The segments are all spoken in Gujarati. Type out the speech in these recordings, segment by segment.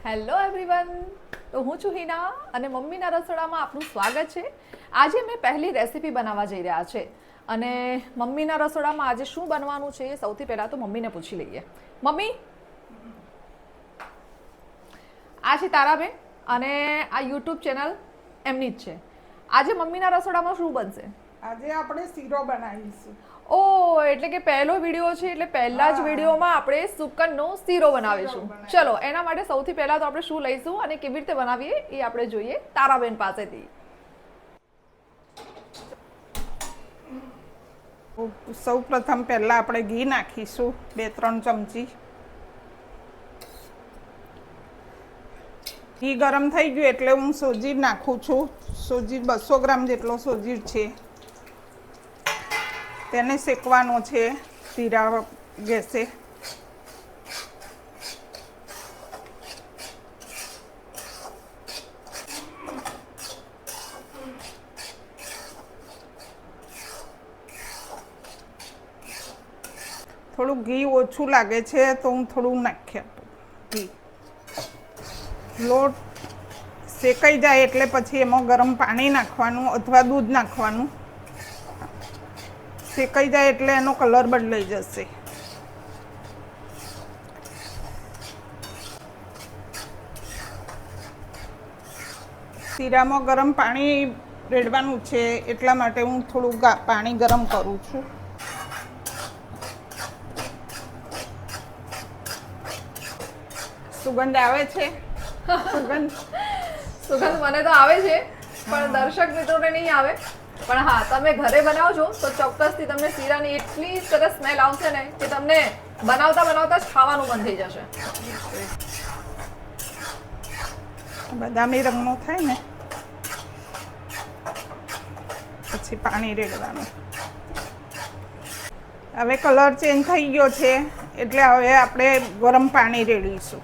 હેલો એવરીવન, તો હું છું હિના અને મમ્મીના રસોડામાં આપનું સ્વાગત છે. આજે મેં પહેલી રેસીપી બનાવવા જઈ રહ્યા છે અને મમ્મીના રસોડામાં આજે શું બનવાનું છે એ સૌથી પહેલાં તો મમ્મીને પૂછી લઈએ. મમ્મી, આ છે તારાબેન અને આ યુટ્યુબ ચેનલ એમની જ છે. આજે મમ્મીના રસોડામાં શું બનશે? આજે આપણે શીરો બનાવીશું. ઓ, એટલે કે પહેલો વિડીયો છે, એટલે પહેલા જ વિડીયોમાં આપણે સુકનનો શીરો બનાવીશું. ચલો, એના માટે સૌથી પહેલા તો આપણે શું લઈશું અને કેવી રીતે બનાવીએ એ આપણે જોઈએ તારાબેન પાસેથી. સૌ પ્રથમ પહેલા આપણે ઘી નાખીશું 2-3 ચમચી. ઘી ગરમ થઈ ગયું એટલે હું સોજી નાખું છું. સોજી 200 ગ્રામ જેટલો સોજી છે, તેને શેકવાનો છે ધીરા ગેસે. થોડું ઘી ઓછું લાગે છે તો હું થોડું નાખી આપું ઘી. લોટ શેકાઈ જાય એટલે પછી એમાં ગરમ પાણી નાખવાનું અથવા દૂધ નાખવાનું. શેકાઈ જાય એટલે એનો કલર બદલાઈ જશે. શીરામાં ગરમ પાણી રેડવાનું છે એટલા માટે હું થોડું પાણી ગરમ કરું છું. સુગંધ આવે છે? સુગંધ મને તો આવે છે, પણ દર્શક મિત્રોને નહીં આવે. પણ હા, તમે ઘરે બનાવજો તો ચોક્કસથી તમને શીરાની એટલી સરસ સ્મેલ આવશે ને કે તમને બનાવતા બનાવતા જ ખાવાનું મન થઈ જશે. બદામી રંગનો થાય ને પછી પાણી રેડવાનું. હવે કલર ચેન્જ થઈ ગયો છે એટલે હવે આપણે ગરમ પાણી રેડીશું.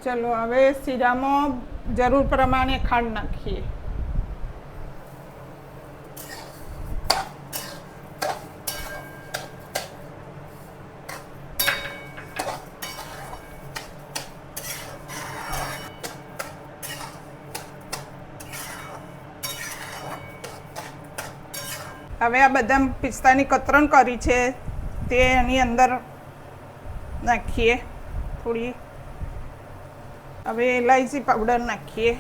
ચલો, હવે શીરામાં જરૂર પ્રમાણે ખાંડ નાખીએ. હવે આ બદામ પિસ્તાની કતરણ કરી છે તે એની અંદર નાખીએ થોડી. હવે ઇલાયચી પાવડર નાખીએ.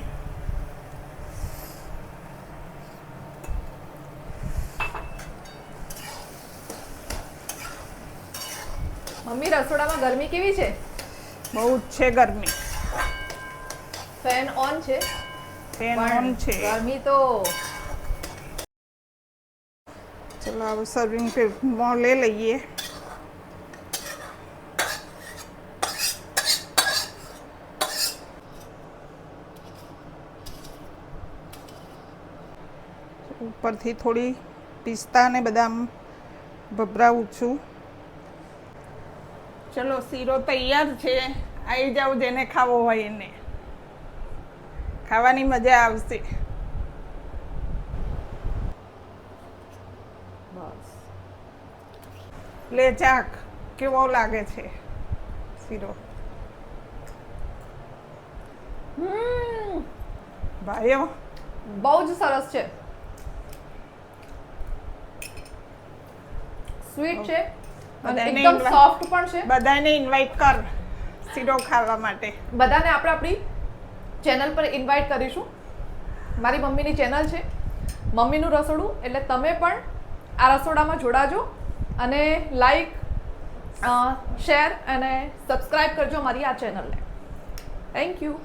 મમ્મી, રસોડામાં ગરમી કેવી છે? બહુ જ છે ગરમી. ફેન ઓન છે? ફેન ઓન છે. ગરમી તો ચલો, હવે સર્વિંગ પ્લેટમાં લઈ લઈએ. ઉપરથી થોડી પિસ્તા ને બદામ ભભરાવું છું. ચલો, શીરો તૈયાર છે. આવી જાઓ, જેને ખાવો હોય એને. ખાવાની મજા આવશે. બસ, લે ચાક, કેવો લાગે છે શીરો? ભાઈઓ, બહુ જ સરસ છે. સ્વીટ છે અને એકદમ સોફ્ટ પણ છે. બધાને ઇન્વાઇટ કર શીરો ખાવા માટે. બધાને આપણે આપણી ચેનલ પર ઇન્વાઇટ કરીશું. મારી મમ્મીની ચેનલ છે મમ્મીનું રસોડું, એટલે તમે પણ આ રસોડામાં જોડાજો અને લાઈક, શેર અને સબસ્ક્રાઈબ કરજો મારી આ ચેનલને. Thank you.